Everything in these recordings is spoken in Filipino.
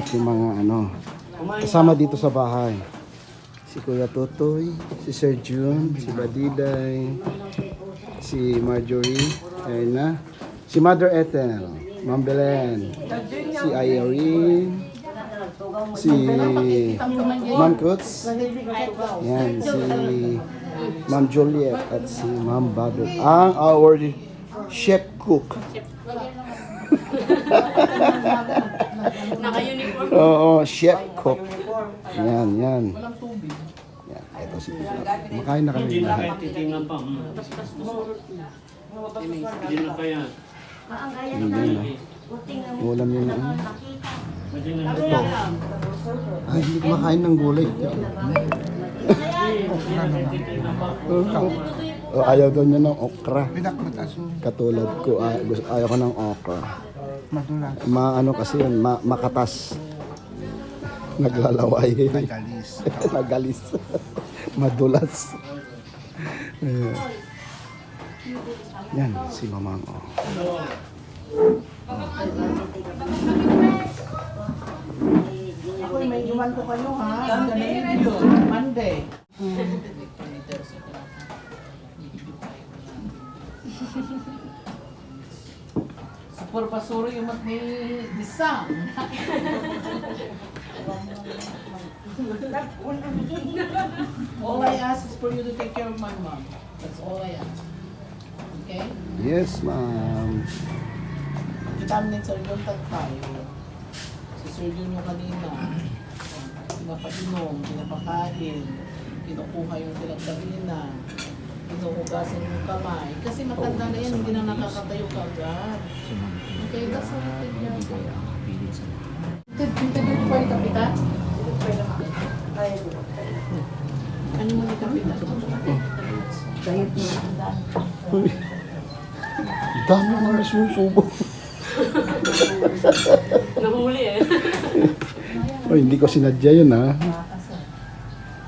lahat yung mga ano, kasama dito sa bahay. Si Kuya Totoy, si Sir June, si Badiday, si Marjorie, ayun na, si Mother Ethel, Ma'am Belen, si Irene, si Ma'am Kutz, yan, si Ma'am Juliet at si Ma'am Babel, ang our chef cook. Naka-uniform. Oo, chef cook. Yan, yan. Yan, ito si makain na kami lahat. Titingnan pa. Hindi na kaya. Hindi na. Ulam yun na. Ito. Ay, hindi kumakain ng gulay. Oh, ayaw daw niya ng okra. Katulad ko, ayaw ko ng okra. Maano kasi yun, makatas. Naglalaway. Nagalis. Nagalis. Madulas. Yan, si Mamang. Oh. Ako may iwan ko kayo ha. Monday. Super pasuro yung mat ni Disang. All I ask is for you to take care of my mom. That's all I ask. Okay? Yes, ma'am. Kita din Sir John tayo. Si Sir John yung kanina. Pinapainom, pinapakain, kinukuha yung pinagdalina, kinuhugasan yung kamay. Kasi matanda na yan, hindi na nakakatayo ka agad. Okay, that's all I take care of. Dito pa yung kapitan? Ano mo yung kapitan? Uy, dami na naman susubo. Nahuli eh. Uy, hindi ko sinadya yun ha.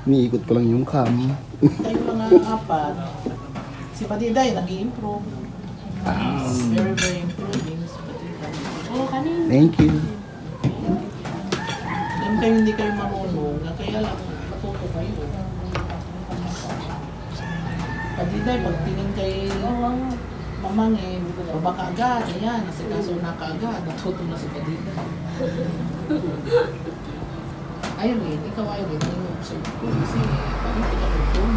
Niikot ko lang yung cam. Tayo mga apat, si Patiday nag-i-improve. Very, very improving si Patiday. Oo, kanina. Thank you. Alam kayo hindi kayo marunong, na kaya lang matuto kayo. Patiday, pagtingin kay mamangin, baba ka agad, ayan, nasikaso na ka agad, natuto na si Patiday. Irene, ikaw Irene, nag-observe ko kasi parang hindi ka marunong.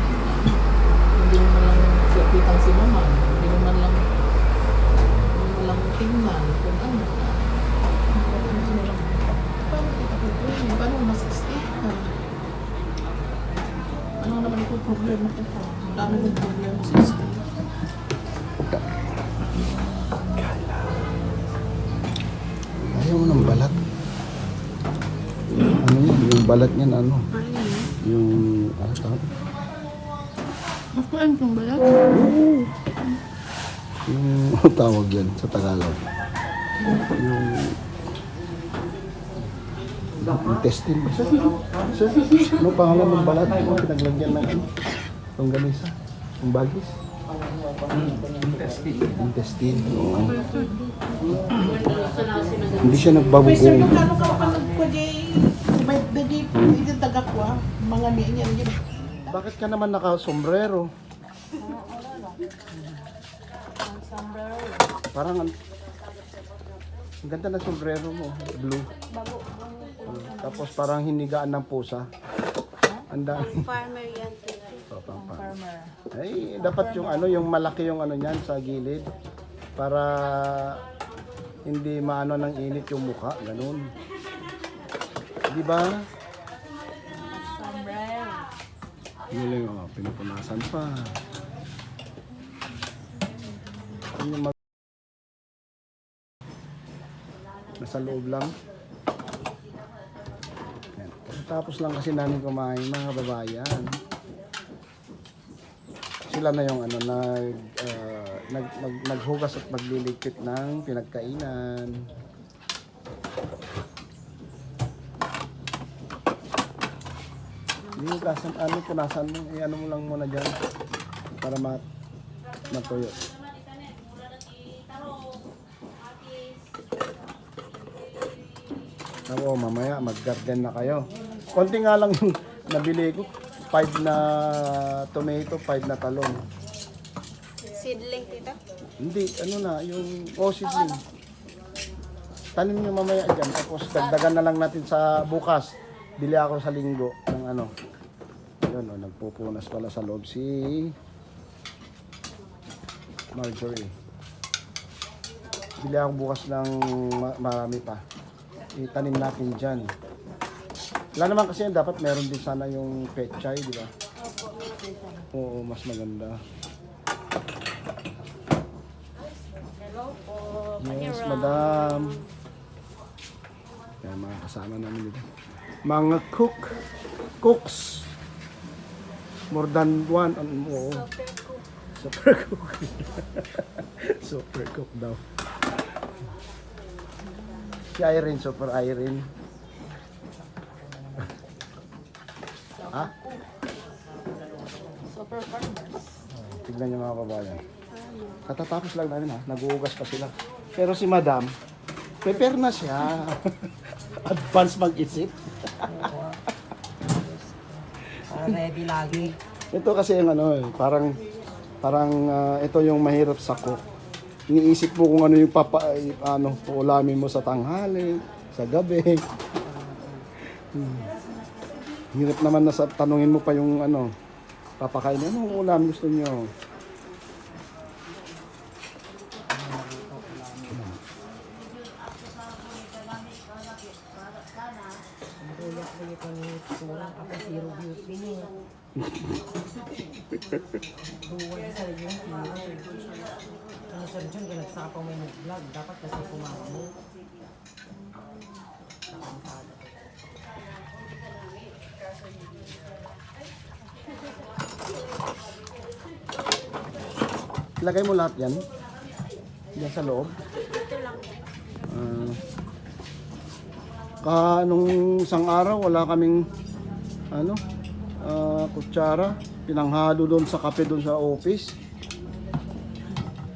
Hindi mo lang silapitan si mama, hindi mo lang tingnan kung ano. Paano masastik ka? Ano naman ito problema ko po? Ang dami kong problema sa stik. Ayaw mo ng balat. Ano yun? Yung balat niyan ano? Yung... ano tawag? Makain kang balat? Yung... ano tawag yan sa Tagalog? Yung... intestine ba? Sir? Ano pangalan ng balat? Ano pinaglagyan ng ano? Longganisa? Yung bagis? Intestine. Oo. Hindi siya Pwede nagbabugong. magkano ka pa nagpwede may dagi hindi tagakwa mga niya yun. Bakit ka naman naka-sombrero? Parang ang ganda na sombrero mo, blue. Tapos parang hinigaan ng pusa. Ang dami. Farmer yan. Ay, dapat yung ano, yung malaki yung ano niyan sa gilid para hindi maano ng init yung mukha, ganun. Di ba? Galing, oh, pinupunasan pa. Ano yung nasa loob lang. Yan. Tapos lang kasi namin kumain, mga babayan. Sila na yung ano, naghugas at magliligpit ng pinagkainan. Hindi mo kasan, ano, punasan mo, ano mo lang muna dyan para matuyo. Ako, mamaya mag-garden na kayo. Konti nga lang yung nabili ko. 5 na tomato, 5 na talong. Seedling tita. Hindi, ano na, yung seedling. Tanim nyo mamaya dyan. Tapos dagdagan na lang natin sa bukas. Bili ako sa linggo ng ano. Ayun, nagpupunas pala sa loob si Marjorie. Bili ako bukas ng marami pa. Itanim natin dyan. Wala naman kasi yan, dapat meron din sana yung pechay, di ba? Oo, mas maganda. Hello po. Yes, madam. Yan, mga kasama namin dito. Mga cooks. More than one. Oo. Super cool. Super cook. Super cook daw. Si Irene, super Irene. Ha? Super farmers. Tignan niyo mga kababayan. Katatapos lang namin ha. Nag-uugas pa sila. Pero si madam, prepare na siya. Advance mag-isip. Ready lagi. Ito kasi yung ano, parang ito yung mahirap sa cook. Iniisip mo kung ano yung uulamin mo sa tanghali, sa gabi. Hirap naman na sa tanungin mo pa yung ano, papakain, anong ulam gusto niyo? Kuya ko ito ni Surang ako zero beauty niya. Duwag sa iyo. Ano Sir John, kaya nagsaka pa may nag-vlog. Dapat kasi kumama mo. Ilagay mo lahat yan. Yan sa loob. Nung isang araw, wala kaming kutsara. Pinanghalo doon sa kape doon sa office.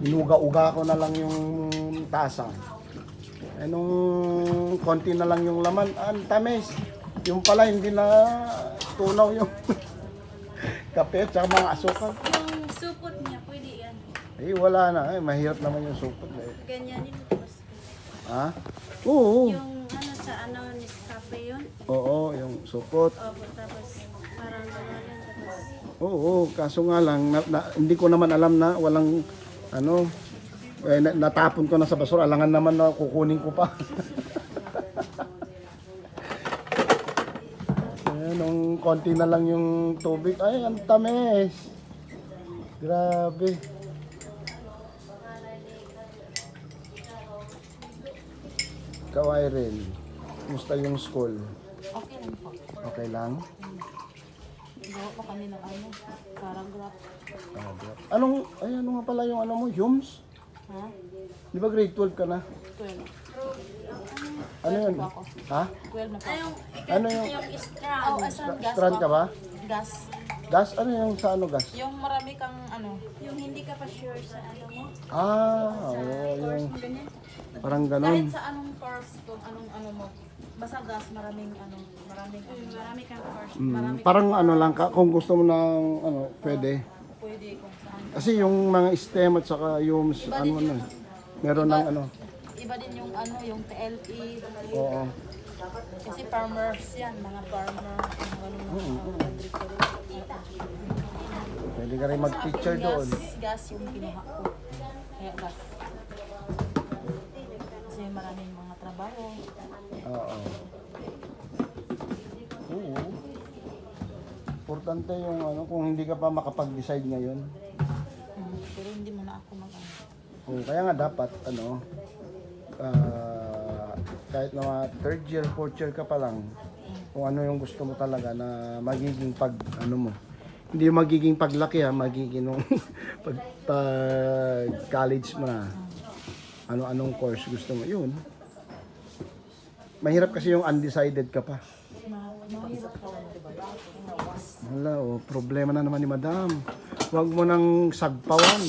Inuga-uga ko na lang yung tasa. Nung konti na lang yung laman, tamis. Yung pala, hindi na tunaw yung kape at saka mga asukal. Yung supot niya, pwede yan. Wala na. Mahirap naman yung supot. Ganyan yun. Tapos, Ha? Oo. yung sa Nescafe yun. Oo, yung supot. Opo, tapos parang gano'n. Tapos, Oo, kaso nga lang, hindi ko naman alam na walang, natapon ko na sa basura. Alangan naman na kukunin ko pa. Nung konti na lang yung tubig, ay, ang tamis. Grabe. Ikaw, Irene, kumusta yung school? Okay lang po. Okay lang? Gawa pa kami ng paragraph. Ano nga pala yung mo, Yums? Ha? Di ba grade 12 ka na? 12. Ano yun? Ha? 12 na po. Ano yung, yung strand. Gas strand ka ba? Gas. Gas? Ano yung sa gas? Yung marami kang Yung hindi ka pa sure sa ano mo. Oo, yung Ganyan. parang kahit ganon. sa anong course, kung anong mo. Basta gas, maraming Marami kang course. Parang lang ka, kung gusto mo ng pwede. pwede kung saan. Kasi yung mga STEM at saka yung meron ng Iba din yung yung TLE. oo. Kasi farmers yan, mga farmer. Pwede ka rin mag-teacher doon. Gas yung kinuha ko. Kaya gas. Kasi maraming mga trabaho. Oo. Oo. Importante yung kung hindi ka pa makapag-decide ngayon. Pero hindi mo na ako Kaya nga dapat kahit na mga third year, fourth year ka pa lang, kung ano yung gusto mo talaga na magiging mo. Hindi yung magiging paglaki magiging nung pag college mo na. Anong course gusto mo, yun. Mahirap kasi yung undecided ka pa. mahirap ka lang, diba? Wala, problema na naman ni madam. Huwag mo nang sagpawan.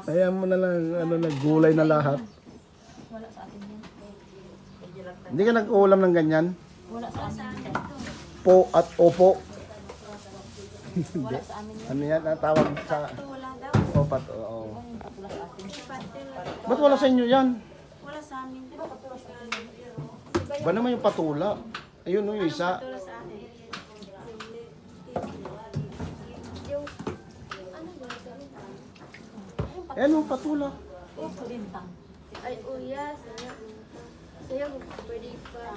Ayan mo na lang, gulay na lahat. Wala sa atin yan. Hindi ka nag-uulam ng ganyan? Wala sa amin. Po at opo. Wala sa amin. Ano yan ang tawag sa Ito wala daw. opat? Oo. Patil. Ba't wala sa inyo yan? Wala sa amin. Ba naman yung patula? Ayun yung isa. Wala sa amin. Ayan yung patula. Ay, uya. Saya pwede pa.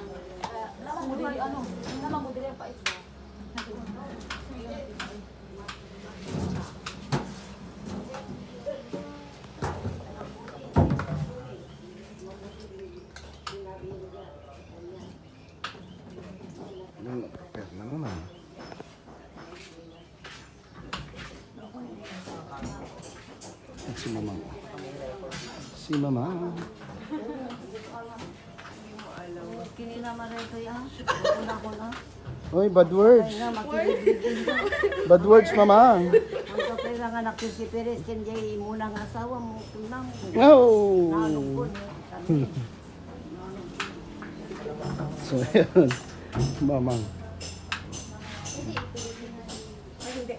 Na naman. Si mama. Si mama. Kini naman rin ito yan. Una ko na. Oy, bad words. Nga, makikibigin ka. Bad words, mama. Ang kapay nga nga nakisipiris, hindi muna nga asawa mo. Tunang. Oh. Nalungkot. Kami. So, yun. Mamang. Ay, hindi.